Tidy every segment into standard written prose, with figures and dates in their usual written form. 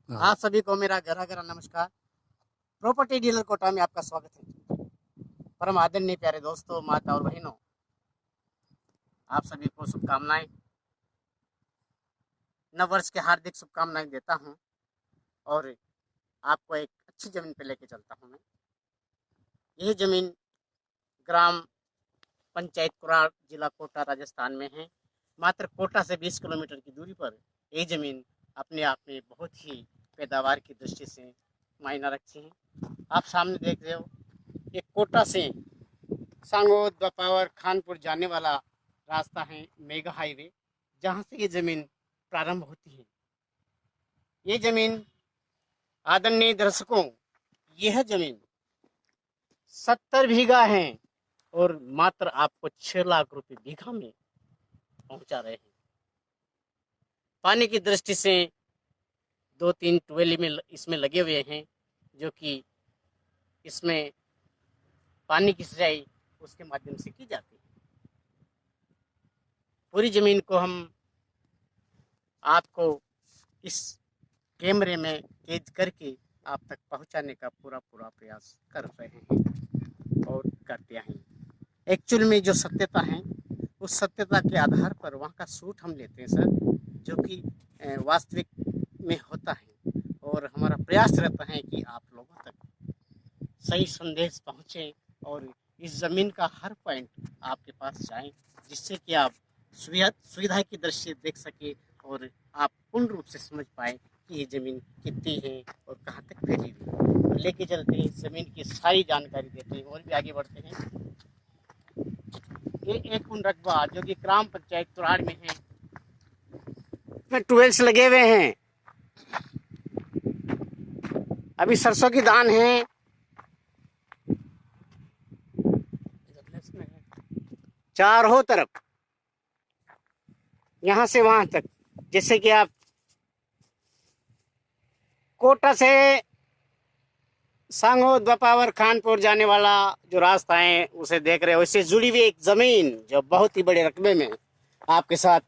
आप सभी को मेरा गहरा गहरा नमस्कार। प्रॉपर्टी डीलर कोटा में आपका स्वागत है। परम आदरणीय प्यारे दोस्तों, माता और बहनों, आप सभी को शुभकामनाएं, नव वर्ष की हार्दिक शुभकामनाएं देता हूं और आपको एक अच्छी जमीन पे लेके चलता हूं मैं। यह जमीन ग्राम पंचायत कुराड़, जिला कोटा, राजस्थान में है। मात्र कोटा से 20 किलोमीटर की दूरी पर यह जमीन अपने आप में बहुत ही पैदावार की दृष्टि से मायना रखती है। आप सामने देख रहे हो, ये कोटा से सांगोद, बपावर, खानपुर जाने वाला रास्ता है, मेगा हाईवे, जहाँ से ये जमीन प्रारंभ होती है। ये जमीन आदरणीय दर्शकों, यह जमीन 70 बीघा है और मात्र आपको 6 लाख रुपए बीघा में पहुंचा रहे हैं। पानी की दृष्टि से 2-3 ट्यूबवेल में इसमें लगे हुए हैं, जो कि इसमें पानी की सिंचाई उसके माध्यम से की जाती है। पूरी जमीन को हम आपको इस कैमरे में कैद करके आप तक पहुंचाने का पूरा प्रयास कर रहे हैं और करते हैं। एक्चुअल में जो सत्यता है, उस सत्यता के आधार पर वहाँ का शूट हम लेते हैं सर, जो कि वास्तविक में होता है। और हमारा प्रयास रहता है कि आप लोगों तक सही संदेश पहुँचे और इस ज़मीन का हर पॉइंट आपके पास जाए, जिससे कि आप सुविधा की दृष्टि देख सके और आप पूर्ण रूप से समझ पाए कि ये ज़मीन कितनी है और कहाँ तक फैली हुई है। तो लेके चलते हैं, ज़मीन की सारी जानकारी देते हैं और भी आगे बढ़ते हैं। ये एक कुन रकबा जो कि ग्राम पंचायत कुराड़ में है, इसमें ट्यूबवेल्स लगे हुए हैं। अभी सरसों की दान है, चारों तरफ यहाँ से वहां तक, जैसे कि आप कोटा से सांगोद, बपावर, खानपुर जाने वाला जो रास्ता है उसे देख रहे हो, इससे जुड़ी हुई एक जमीन जो बहुत ही बड़े रकबे में आपके साथ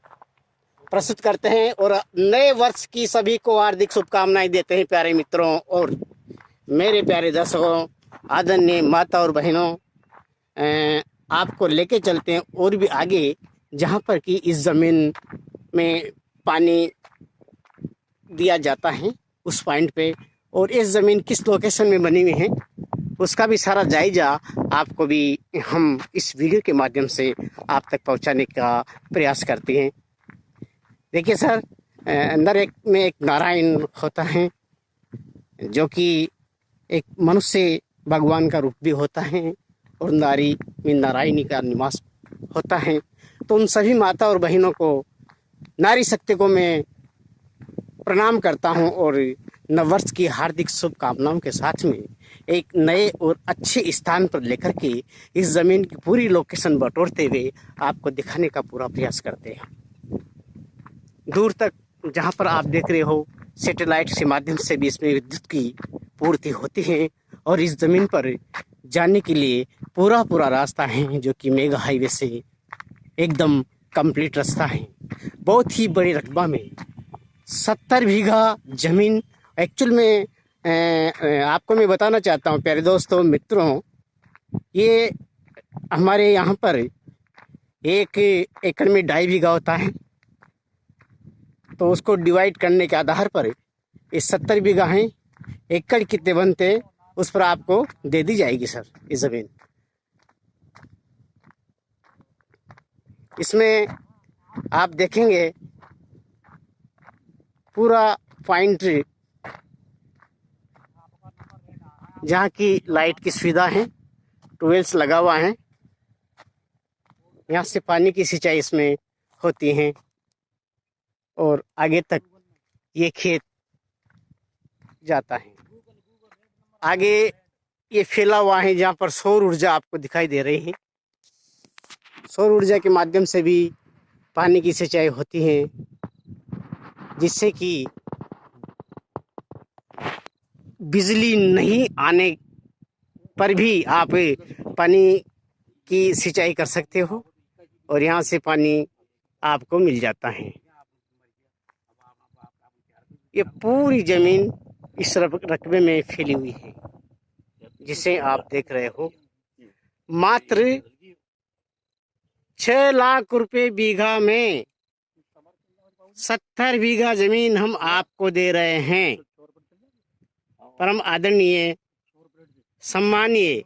प्रस्तुत करते हैं और नए वर्ष की सभी को हार्दिक शुभकामनाएं देते हैं प्यारे मित्रों और मेरे प्यारे दर्शकों, आदरणीय माता और बहनों। आपको लेके चलते हैं और भी आगे, जहाँ पर कि इस जमीन में पानी दिया जाता है उस पॉइंट पे, और इस जमीन किस लोकेशन में बनी हुई है उसका भी सारा जायजा आपको भी हम इस वीडियो के माध्यम से आप तक पहुंचाने का प्रयास करते हैं। देखिए सर, अंदर एक नारायण होता है, जो कि एक मनुष्य भगवान का रूप भी होता है और नारी में नारायणी का निवास होता है। तो उन सभी माता और बहनों को, नारी शक्ति को मैं प्रणाम करता हूं और नववर्ष की हार्दिक शुभकामनाओं के साथ में एक नए और अच्छे स्थान पर लेकर के इस जमीन की पूरी लोकेशन बटोरते हुए आपको दिखाने का पूरा प्रयास करते हैं। दूर तक जहां पर आप देख रहे हो, सैटेलाइट के माध्यम से भी इसमें विद्युत की पूर्ति होती है और इस जमीन पर जाने के लिए पूरा रास्ता है, जो कि मेगा हाईवे से एकदम कंप्लीट रास्ता है। बहुत ही बड़े रकबा में 70 बीघा जमीन। एक्चुअल में आपको मैं बताना चाहता हूँ प्यारे दोस्तों मित्रों, ये हमारे यहाँ पर 1 एकड़ में 2.5 बीघा होता है, तो उसको डिवाइड करने के आधार पर ये 70 बीघा है। एकड़ कितने बनते उस पर आपको दे दी जाएगी सर ये जमीन। इसमें आप देखेंगे पूरा पॉइंट जहाँ की लाइट की सुविधा है, ट्यूबवेल्स लगा हुआ है, यहाँ से पानी की सिंचाई इसमें होती है और आगे तक ये खेत जाता है। आगे ये फैला हुआ है जहाँ पर सौर ऊर्जा आपको दिखाई दे रही है। सौर ऊर्जा के माध्यम से भी पानी की सिंचाई होती है, जिससे कि बिजली नहीं आने पर भी आप पानी की सिंचाई कर सकते हो और यहाँ से पानी आपको मिल जाता है। ये पूरी जमीन इस रकबे में फैली हुई है, जिसे आप देख रहे हो। मात्र 6 लाख रुपए बीघा में 70 बीघा जमीन हम आपको दे रहे हैं। परम आदरणीय, सम्मानीय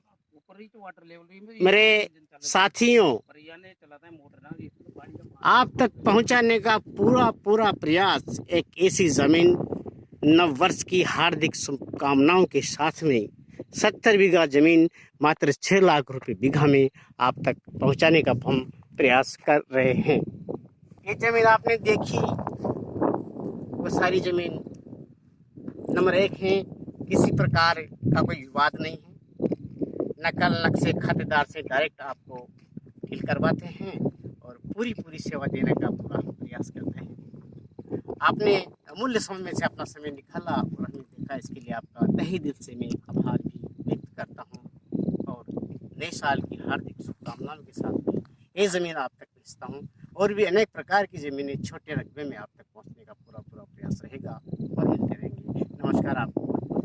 मेरे साथियों, आप तक पहुंचाने का पूरा प्रयास एक ऐसी जमीन नव वर्ष की हार्दिक शुभकामनाओं के साथ में 70 बीघा जमीन मात्र 6 लाख रुपए बीघा में आप तक पहुंचाने का हम प्रयास कर रहे हैं। ये जमीन आपने देखी, वो सारी जमीन नंबर 1 है, किसी प्रकार का कोई विवाद नहीं है। नकल नक्शे खातेदार से डायरेक्ट आपको डील करवाते हैं और पूरी सेवा देने का पूरा प्रयास करते हैं। आपने अमूल्य समय में से अपना समय निकाला और हमें देखा, इसके लिए आपका तहे दिल से मैं आभार भी व्यक्त करता हूं और नए साल की हार्दिक शुभकामनाओं के साथ में ये ज़मीन आप तक भेजता हूं। और भी अनेक प्रकार की ज़मीनें छोटे रकबे में आप तक पहुंचने का पूरा प्रयास रहेगा और मिलते रहेंगे। नमस्कार आपको।